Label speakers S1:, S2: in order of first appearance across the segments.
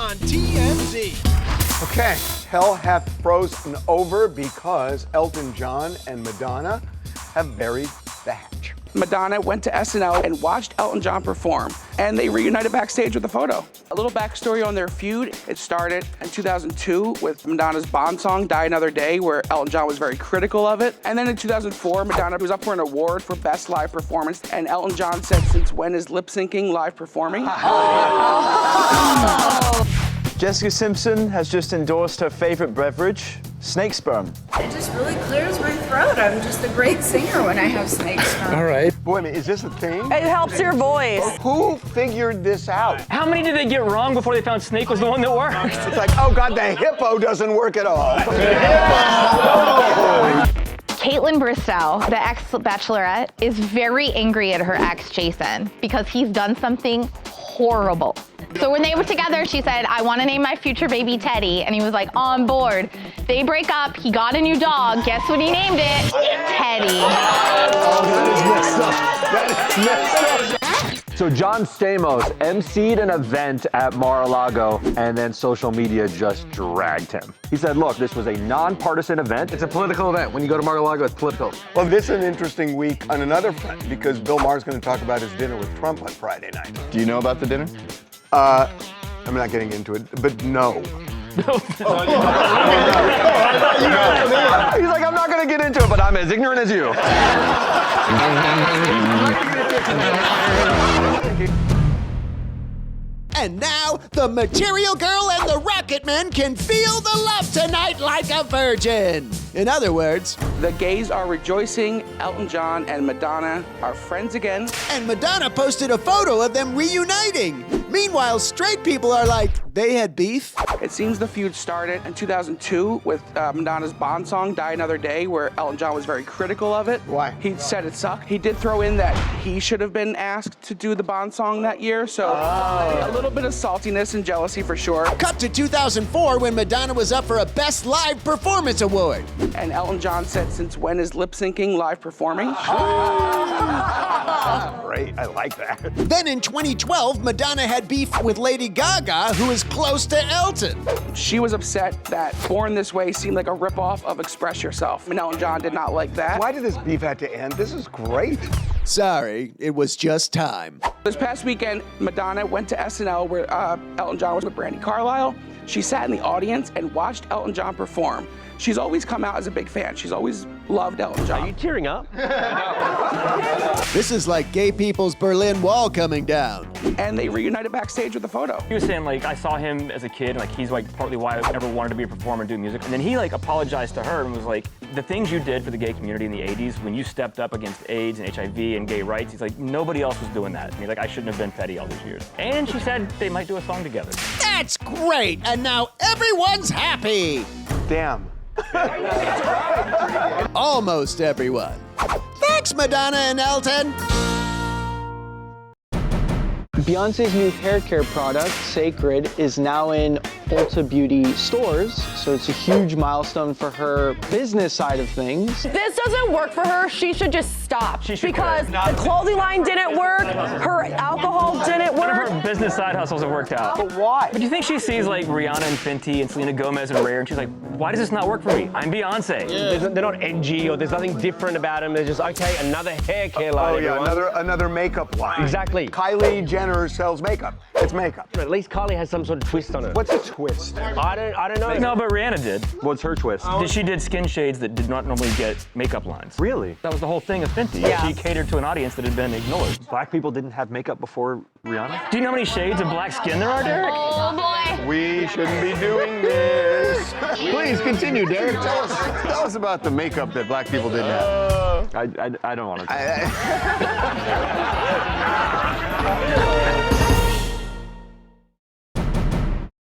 S1: on TMZ.
S2: Okay, hell hath frozen over because Elton John and Madonna have buried the hatch.
S3: Madonna went to SNL and watched Elton John perform, and they reunited backstage with a photo. A little backstory on their feud. It started in 2002 with Madonna's Bond song, Die Another Day, where Elton John was very critical of it. And then in 2004, Madonna was up for an award for Best Live Performance, and Elton John said, "Since when is lip syncing live performing?"
S4: Jessica Simpson has just endorsed her favorite beverage, snake sperm.
S5: It just really clears my throat. I'm just a great singer when I have snake sperm.
S2: All right. Wait a minute, is this a thing?
S6: It helps your voice.
S2: Who figured this out?
S7: How many did they get wrong before they found snake was the one that worked?
S2: It's like, oh God, the hippo doesn't work at all.
S8: Kaitlyn Bristowe, the ex-Bachelorette, is very angry at her ex, Jason, because he's done something horrible. So when they were together, she said, "I want to name my future baby Teddy," and he was like, on board. They break up, he got a new dog. Guess what he named it? Teddy.
S2: Oh, that is messed up.
S4: So John Stamos emceed an event at Mara Lago, and then social media just dragged him. He said, look, this was a nonpartisan event.
S9: It's a political event. When you go to Mara Lago, it's political.
S2: Well, this is an interesting week on another front because Bill Maher's going to talk about his dinner with Trump on Friday night.
S4: Do you know about the dinner?
S2: I'm not getting into it, but no.
S4: He's like, I'm not going to get into it, but I'm as ignorant as you.
S1: And now, the Material Girl and the Rocket Man can feel the love tonight like a virgin. In other words,
S3: The gays are rejoicing. Elton John and Madonna are friends again.
S1: and Madonna posted a photo of them reuniting. Meanwhile, straight people are like, they had beef?
S3: It seems the feud started in 2002 with Madonna's Bond song, Die Another Day, where Elton John was very critical of it.
S2: Why?
S3: He said it sucked. He did throw in that he should have been asked to do the Bond song that year, so a little bit of saltiness and jealousy for sure.
S1: Cut to 2004 when Madonna was up for a Best Live Performance Award.
S3: And Elton John said, "Since when is lip syncing live performing?"
S2: Great, I like that.
S1: Then in 2012, Madonna had beef with Lady Gaga, who is close to Elton.
S3: She was upset that Born This Way seemed like a ripoff of Express Yourself. And Elton John did not like that.
S2: Why did this beef have to end? This is great.
S1: Sorry, it was just time.
S3: This past weekend, Madonna went to SNL where Elton John was with Brandi Carlile. She sat in the audience and watched Elton John perform. She's always come out as a big fan. She's always loved Elton John.
S9: Are you tearing up?
S1: This is like gay people's Berlin Wall coming down.
S3: And they reunited backstage with a photo.
S7: He was saying, like, I saw him as a kid, and, like, he's, like, partly why I ever wanted to be a performer and do music. And then he, like, apologized to her and was like, the things you did for the gay community in the 80s, when you stepped up against AIDS and HIV and gay rights, he's like, nobody else was doing that. And he's like, I shouldn't have been petty all these years. And she said they might do a song together.
S1: That's great, and now everyone's happy.
S2: Damn.
S1: Almost everyone. Thanks, Madonna and Elton.
S10: Beyonce's new hair care product, Sacred, is now in Ulta Beauty stores, so it's a huge milestone for her business side of things.
S6: This doesn't work for her. She should just stop. Because the clothing line didn't work, her alcohol didn't
S7: None of
S6: work.
S7: her business side hustles have worked out.
S2: But why?
S7: But do you think she sees, like, Rihanna and Fenty and Selena Gomez and Rare, and she's like, why does this not work for me? I'm Beyonce.
S9: They're not edgy or there's nothing different about them. They're just, okay, another hair care line,
S2: Oh yeah,
S9: everyone.
S2: another makeup line.
S9: Exactly.
S2: Kylie Jenner sells makeup. It's makeup.
S9: At least Kylie has some sort of twist on it.
S2: What's a twist?
S9: I don't know.
S7: No, but Rihanna did.
S4: What's her twist?
S7: She did skin shades that did not normally get makeup lines.
S4: Really?
S7: That was the whole thing of Fenty.
S6: Yeah.
S7: She catered to an audience that had been ignored.
S4: Black people didn't have makeup before Rihanna?
S7: Do you know how many shades of black skin there are, Derek?
S8: Oh boy.
S2: We shouldn't be doing this. Please continue, Derek. Tell us about the makeup that black people didn't have.
S4: I don't want to.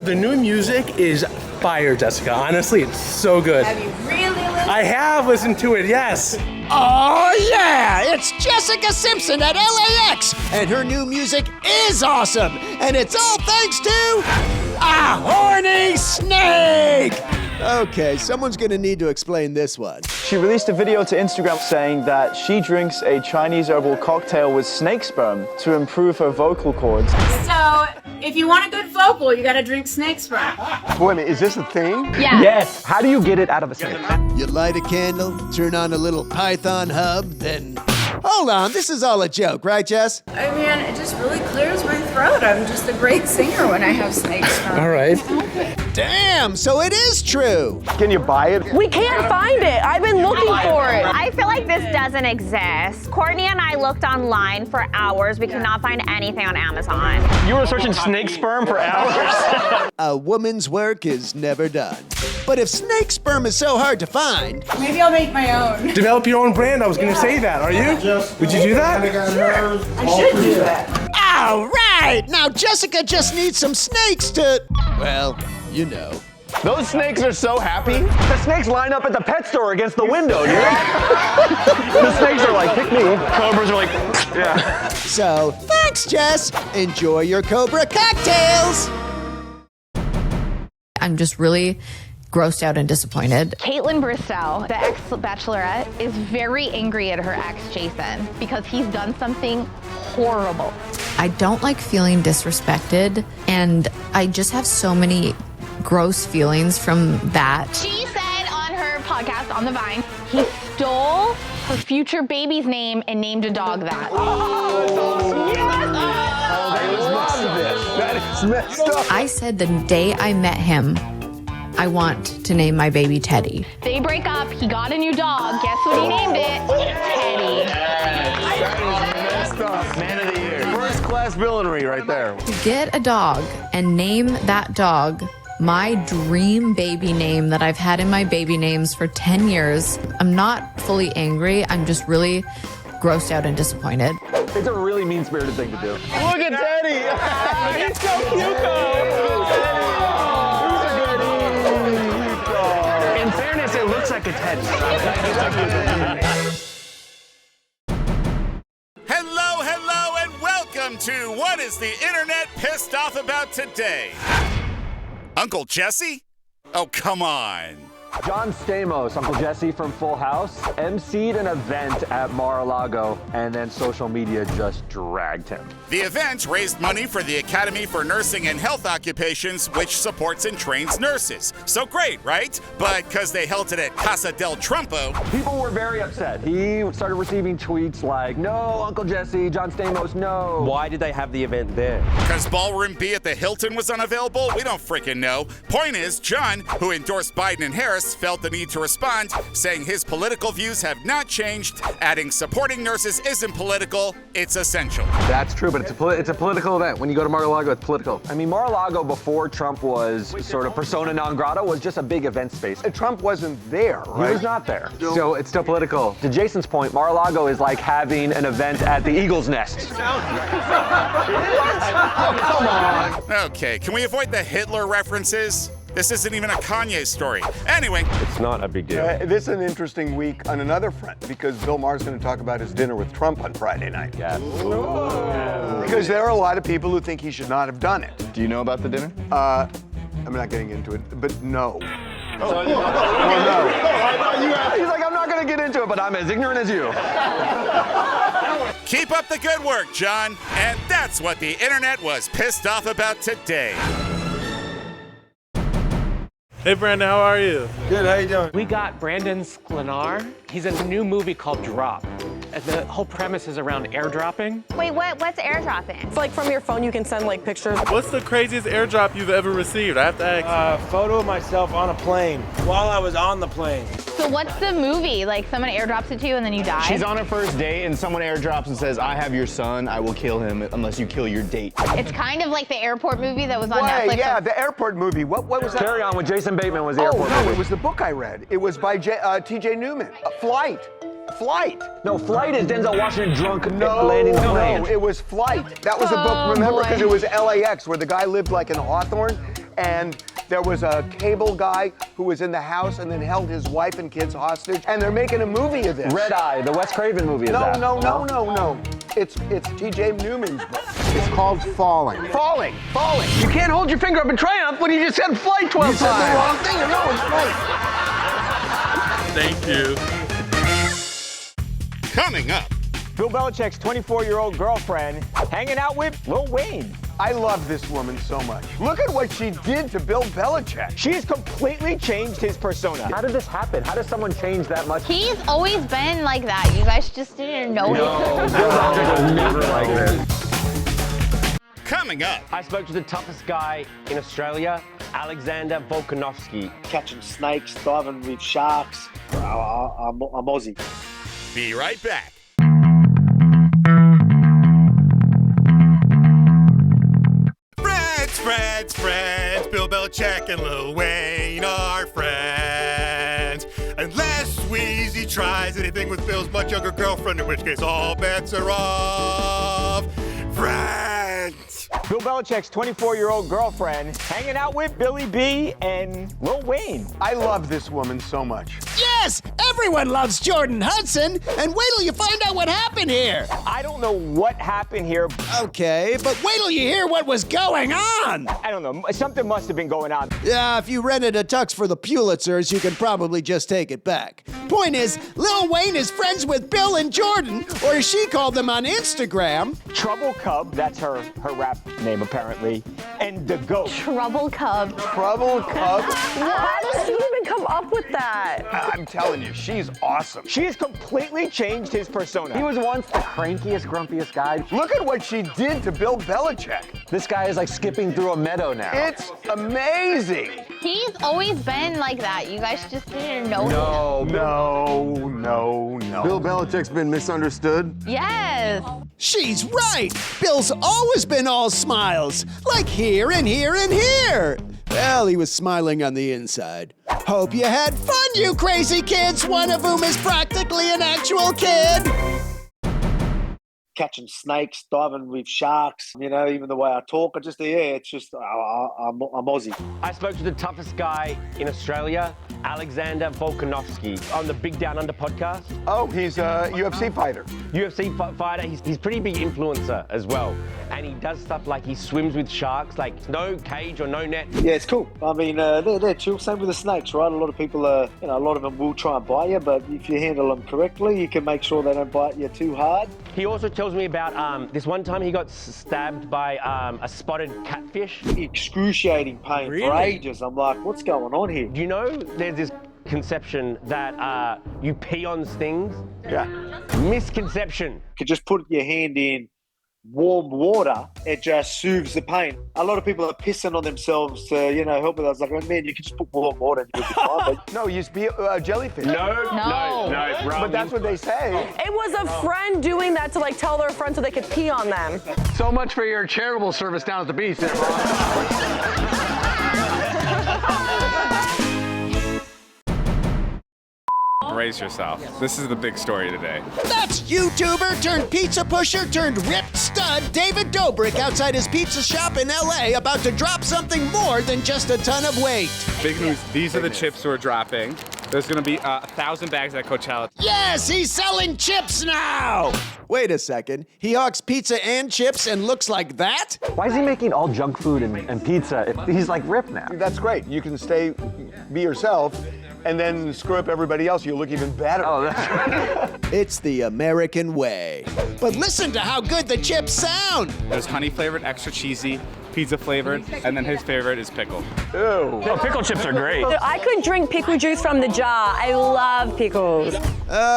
S11: The new music is fire, Jessica. Honestly, it's so good.
S5: Have you really listened?
S11: I have listened to it, yes.
S1: Oh yeah, it's Jessica Simpson at LAX, and her new music is awesome, and it's all thanks to a horny snake. Okay, someone's gonna need to explain this one.
S10: She released a video to Instagram saying that she drinks a Chinese herbal cocktail with snake sperm to improve her vocal cords.
S5: So, if you want a good vocal, you gotta drink snake sperm.
S2: Wait a minute, is this a thing?
S5: Yeah.
S4: Yes. How do you get it out of a snake?
S1: You light a candle, turn on a little Python hub, then... Hold on, this is all a joke, right, Jess?
S5: I mean, it just really clears my throat. I'm just a great singer when I have snake sperm.
S11: All right.
S1: Damn, so it is true.
S2: Can you buy it?
S6: We can't find it. I've been looking for it.
S12: I feel like this doesn't exist. Courtney and I looked online for hours. We could not find anything on Amazon.
S7: You were searching snake sperm for hours?
S1: A woman's work is never done. But if snake sperm is so hard to find...
S5: Maybe I'll make my own.
S11: Develop your own brand. I was going to say that. Are you? Would you do that?
S5: Sure, I should do that.
S1: All right, now Jessica just needs some snakes to... Well, you know.
S9: Those snakes are so happy.
S4: The snakes line up at the pet store against the window, dude. The snakes are like, pick me.
S7: Cobras are like,
S4: Yeah.
S1: So, thanks, Jess. Enjoy your Cobra cocktails.
S13: I'm just really grossed out and disappointed.
S8: Kaitlyn Bristowe, the ex-Bachelorette, is very angry at her ex, Jason, because he's done something horrible.
S13: I don't like feeling disrespected, and I just have so many gross feelings from that.
S8: She said on her podcast, on The Vine, he stole her future baby's name and named a dog that.
S2: That is messed up.
S13: I said the day I met him, I want to name my baby Teddy.
S8: They break up, he got a new dog. Guess what he named it? Teddy.
S9: Messed up. Man of the year. First class villainy right there.
S13: Get a dog and name that dog my dream baby name that I've had in my baby names for 10 years. I'm not fully angry. I'm just really grossed out and disappointed.
S4: It's a really mean-spirited thing to do.
S9: Look at Teddy. He's so cute, though. In fairness, it looks like a Teddy.
S14: Hello, and welcome to What is the Internet Pissed Off About Today? Uncle Jesse? Oh, come on.
S4: John Stamos, Uncle Jesse from Full House, emceed an event at Mara Lago, and then social media just dragged him.
S14: The event raised money for the Academy for Nursing and Health Occupations, which supports and trains nurses. So great, right? But because they held it at Casa del Trumpo,
S4: people were very upset. He started receiving tweets like, no, Uncle Jesse, John Stamos, no.
S9: Why did they have the event there?
S14: Because Ballroom B at the Hilton was unavailable? We don't freaking know. Point is, John, who endorsed Biden and Harris, felt the need to respond, saying his political views have not changed, adding supporting nurses isn't political, it's essential.
S9: That's true, but it's a political event. When you go to Mar-a-Lago, it's political.
S4: I mean, Mar-a-Lago before Trump was sort of persona non grata was just a big event space.
S2: Trump wasn't there, right?
S4: He was not there.
S9: So it's still political.
S4: To Jason's point, Mar-a-Lago is like having an event at the Eagle's Nest.
S14: Come on. Okay, can we avoid the Hitler references? This isn't even a Kanye story. Anyway.
S9: It's not a big deal.
S2: This is an interesting week on another front because Bill Maher's going to talk about his dinner with Trump on Friday night.
S9: Yeah.
S2: Because there are a lot of people who think he should not have done it.
S9: Do you know about the dinner?
S2: I'm not getting into it, but no.
S4: Oh, no. He's like, I'm not going to get into it, but I'm as ignorant as you.
S14: Keep up the good work, John. And that's what the internet was pissed off about today.
S15: Hey Brandon, how are you?
S16: Good, how you doing?
S17: We got Brandon Sklenar. He's in a new movie called Drop. And the whole premise is around airdropping.
S12: Wait, what's airdropping?
S6: It's like from your phone you can send like pictures.
S15: What's the craziest airdrop you've ever received? I have to ask.
S16: A photo of myself on a plane while I was on the plane.
S8: So what's the movie? Like someone airdrops it to you and then you die?
S9: She's on her first date and someone airdrops and says, I have your son, I will kill him unless you kill your date.
S8: It's kind of like the airport movie that was on
S2: Wait,
S8: Netflix.
S2: yeah, the airport movie. What was that?
S4: Carry On with Jason Bateman was the airport
S2: no,
S4: movie.
S2: it was the book I read. It was by T.J. Newman. Flight.
S4: No, Flight is Denzel Washington drunk landing the plane.
S2: No, it was Flight. That was the book, remember, because it was LAX, where the guy lived like in Hawthorne, and there was a cable guy who was in the house and then held his wife and kids hostage, and they're making a movie of this.
S4: Red Eye, the Wes Craven movie is that.
S2: No. It's T.J. Newman's book.
S16: It's called Falling.
S2: Falling.
S9: You can't hold your finger up in triumph when you just said Flight 12 times.
S2: You said the wrong thing. No, it's Flight.
S15: Thank you.
S14: Coming up.
S9: Bill Belichick's 24-year-old girlfriend hanging out with Lil Wayne.
S2: I love this woman so much. Look at what she did to Bill Belichick.
S9: She's completely changed his persona.
S4: How did this happen? How does someone change that much?
S8: He's always been like that. You guys just didn't know it.
S4: Bill Belichick was never like this.
S14: Coming up.
S9: I spoke to the toughest guy in Australia, Alexander Volkanovski.
S16: Catching snakes, diving with sharks. I'm Aussie.
S14: Be right back. Friends, Bill Belichick and Lil Wayne are friends. Unless Weezy tries anything with Bill's much younger girlfriend, in which case all bets are off. Friends!
S9: Bill Belichick's 24-year-old girlfriend hanging out with Billy B and Lil Wayne.
S2: I love this woman so much.
S1: Yes, everyone loves Jordan Hudson, and wait till you find out what happened here.
S9: I don't know what happened here.
S1: Okay, but wait till you hear what was going on.
S9: I don't know, something must have been going on.
S1: Yeah, if you rented a tux for the Pulitzers, you can probably just take it back. Point is, Lil Wayne is friends with Bill and Jordan, or as she called them on Instagram,
S9: Trouble Cub, that's her rap name apparently, and the GOAT.
S8: Trouble Cub.
S2: Trouble Cub?
S6: How does she even come up with that?
S2: I'm telling you, she's awesome.
S9: She has completely changed his persona.
S4: He was once the crankiest, grumpiest guy.
S2: Look at what she did to Bill Belichick.
S4: This guy is like skipping through a meadow now.
S2: It's amazing.
S8: He's always been like that. You guys just didn't know it.
S2: No.
S18: Bill Belichick's been misunderstood.
S8: Yes.
S1: she's right. Bill's always been all smiles, like here and here and here. Well, he was smiling on the inside. Hope you had fun, you crazy kids, one of whom is practically an actual kid.
S16: Catching snakes, diving with sharks, you know, even the way I talk, it's just, I'm Aussie.
S9: I spoke to the toughest guy in Australia, Alexander Volkanovski, on the Big Down Under podcast.
S2: Oh, he's a UFC fighter.
S9: UFC fighter. He's pretty big influencer as well. And he does stuff like he swims with sharks, like no cage or no net.
S16: Yeah, it's cool. I mean, they're chill. Same with the snakes, right? A lot of people, a lot of them will try and bite you, but if you handle them correctly, you can make sure they don't bite you too hard.
S9: He also tells me about this one time he got stabbed by a spotted catfish.
S16: Excruciating pain for ages. I'm like, what's going on here?
S9: Do you know there's this conception that you pee on things?
S16: Yeah.
S9: Misconception.
S16: You could just put your hand in warm water, it just soothes the pain. A lot of people are pissing on themselves to, help with that. I was like, oh, man, you can just put warm water and you'll be fine. But
S2: no, you just be a jellyfish.
S9: No.
S2: But that's what they say.
S6: It was a friend doing that to tell their friend so they could pee on them.
S18: So much for your charitable service down at the beach there, bro.
S15: Brace yourself. This is the big story today.
S1: That's YouTuber turned pizza pusher turned ripped stud David Dobrik outside his pizza shop in LA about to drop something more than just a ton of weight.
S15: Big news. These are the chips we're dropping. There's going to be 1,000 bags at Coachella.
S1: Yes, he's selling chips now! Wait a second. He hawks pizza and chips and looks like that?
S4: Why is he making all junk food and pizza if he's ripped now?
S2: That's great. You can be yourself and then screw up everybody else. You'll look even better.
S4: Oh, that's right.
S1: It's the American way. But listen to how good the chips sound.
S15: There's honey flavored, extra cheesy, pizza flavored, and then his favorite is pickle.
S2: Ew.
S7: Oh, pickle chips are great.
S6: I could drink pickle juice from the jar. I love pickles.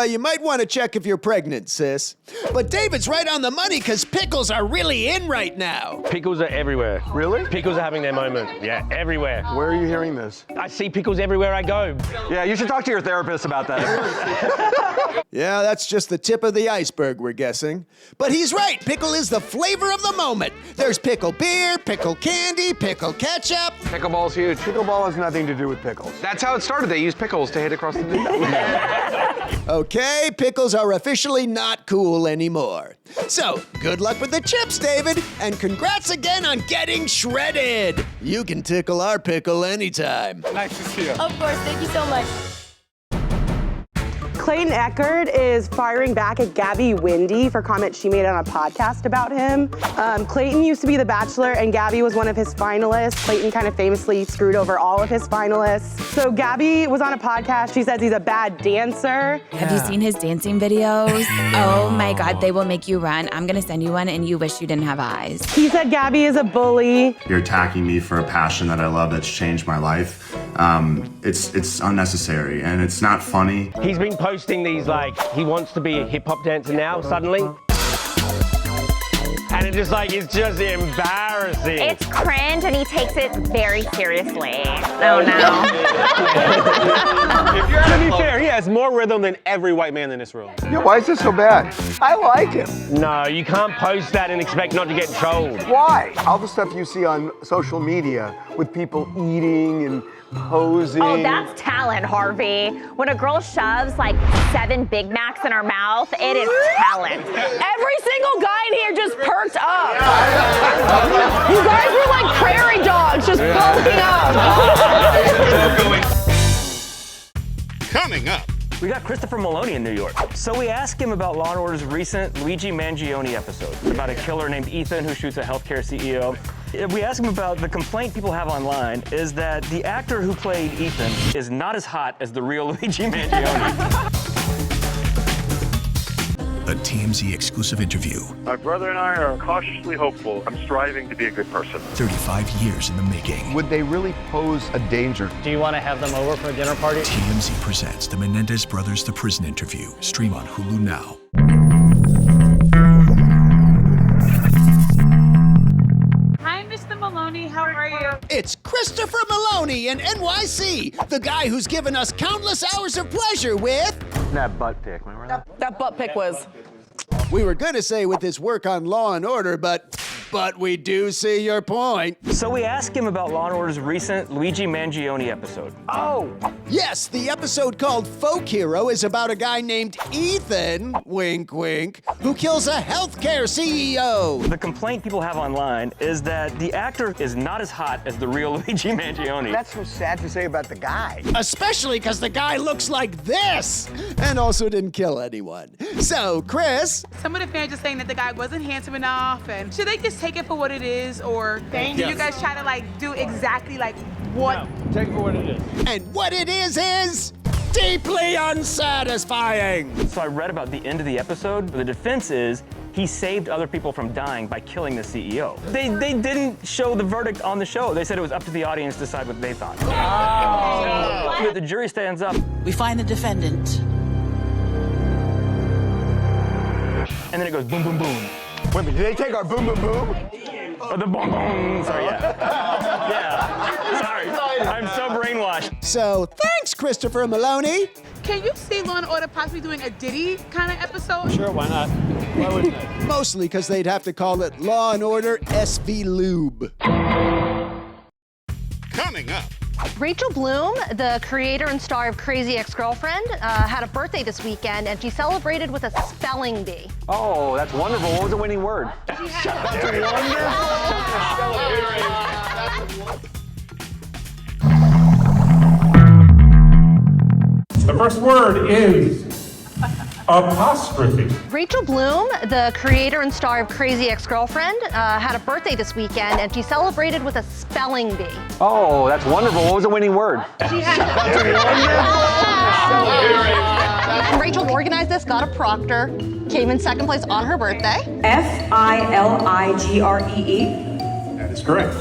S1: You might want to check if you're pregnant, sis. But David's right on the money because pickles are really in right now.
S9: Pickles are everywhere.
S2: Really?
S9: Pickles are having their moment. Yeah, everywhere.
S2: Where are you hearing this?
S9: I see pickles everywhere I go.
S4: Yeah, you should talk to your therapist about that.
S1: Yeah, that's just the tip of the iceberg, we're guessing. But he's right. Pickle is the flavor of the moment. There's pickle beer, pickle candy, pickle ketchup.
S18: Pickleball's huge.
S2: Pickleball has nothing to do with pickles.
S18: That's how it started. They used pickles to hit across the net.
S1: Okay, pickles are officially not cool anymore. So, good luck with the chips, David, and congrats again on getting shredded. You can tickle our pickle anytime.
S15: Nice to see you.
S6: Of course, thank you so much.
S19: Clayton Eckert is firing back at Gabby Windey for comments she made on a podcast about him. Clayton used to be the Bachelor and Gabby was one of his finalists. Clayton kind of famously screwed over all of his finalists. So Gabby was on a podcast. She says he's a bad dancer.
S20: Have you seen his dancing videos? Oh my God, they will make you run. I'm gonna send you one and you wish you didn't have eyes.
S19: He said Gabby is a bully.
S21: You're attacking me for a passion that I love that's changed my life. It's unnecessary and it's not funny.
S9: He's been posting these like, he wants to be a hip hop dancer now, suddenly. And it's just embarrassing.
S12: It's cringe and he takes it very seriously. Oh no.
S22: To be fair, he has more rhythm than every white man in this room.
S2: Yeah, why is this so bad? I like him.
S9: No, you can't post that and expect not to get trolled.
S2: Why? All the stuff you see on social media with people eating and posing.
S12: Oh, that's talent, Harvey. When a girl shoves like 7 Big Macs in her mouth, it is talent.
S6: Every single guy in here just perked up. You guys were like prairie dogs, just poking up.
S14: Coming up.
S7: We got Christopher Maloney in New York. So we asked him about Law & Order's recent Luigi Mangione episode about a killer named Ethan who shoots a healthcare CEO. We asked him about the complaint people have online is that the actor who played Ethan is not as hot as the real Luigi Mangione.
S23: A TMZ exclusive interview.
S24: My brother and I are cautiously hopeful. I'm striving to be a good person.
S23: 35 years in the making.
S2: Would they really pose a danger?
S17: Do you want to have them over for a dinner party?
S23: TMZ presents the Menendez Brothers The Prison Interview. Stream on Hulu now.
S5: Hi, Mr. Maloney. How are you?
S1: It's Christopher Maloney in NYC, the guy who's given us countless hours of pleasure with...
S4: That butt pic, remember that?
S6: That butt pic was...
S1: We were gonna say with his work on Law & Order, but we do see your point.
S7: So we asked him about Law & Order's recent Luigi Mangione episode.
S1: Oh! Yes, the episode called Folk Hero is about a guy named Ethan, wink wink, who kills a healthcare CEO.
S7: The complaint people have online is that the actor is not as hot as the real Luigi Mangione.
S2: That's so sad to say about the guy.
S1: Especially because the guy looks like this, and also didn't kill anyone. So, Chris...
S5: Some of the fans are saying that the guy wasn't handsome enough, and should they just take it for what it is, or do you guys try to like do exactly like what?
S22: No, take it for what it is.
S1: And what it is deeply unsatisfying.
S7: So I read about the end of the episode. The defense is he saved other people from dying by killing the CEO. They didn't show the verdict on the show. They said it was up to the audience to decide what they thought. Oh. The jury stands up.
S25: We find the defendant.
S7: And then it goes boom, boom, boom.
S2: Wait a minute, did they take our boom, boom, boom?
S7: Oh, the boom, boom. Sorry, yeah. Yeah. Sorry. I'm so brainwashed.
S1: So, thanks, Christopher Maloney.
S5: Can you see Law & Order possibly doing a Diddy kind of episode?
S22: Sure, why not? Why wouldn't they?
S1: Mostly because they'd have to call it Law & Order SV Lube.
S14: Coming up.
S26: Rachel Bloom, the creator and star of Crazy Ex-Girlfriend, had a birthday this weekend, and she celebrated with a spelling bee.
S4: Oh, that's wonderful. What was the winning word?
S26: That's
S27: The first word is apostrophe.
S26: Rachel Bloom, the creator and star of Crazy Ex-Girlfriend, had a birthday this weekend, and she celebrated with a spelling bee.
S4: Oh, that's wonderful. What was the winning word?
S26: And Rachel organized this, got a proctor, came in second place on her birthday.
S27: F-I-L-I-G-R-E-E. That is correct.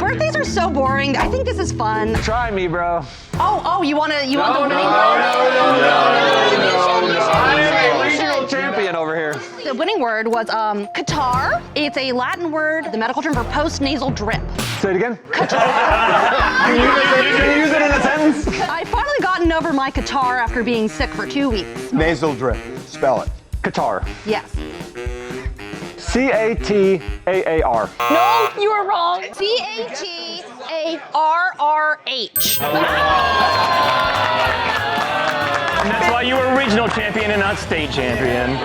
S26: Birthdays are so boring. I think this is fun.
S4: Try me, bro.
S26: Oh, you want the winning word?
S4: No. I am a regional champion over here.
S26: The winning word was catarrh. It's a Latin word, the medical term for post-nasal drip.
S4: Say it again. Can you use it in a sentence?
S26: I've finally gotten over my catarrh after being sick for 2 weeks.
S2: Nasal drip. Spell it.
S4: Catarrh.
S26: Yes.
S4: C-A-T-A-A-R.
S26: No, you were wrong. C-A-T-A-R-R-H.
S7: And that's why you were regional champion and not state champion.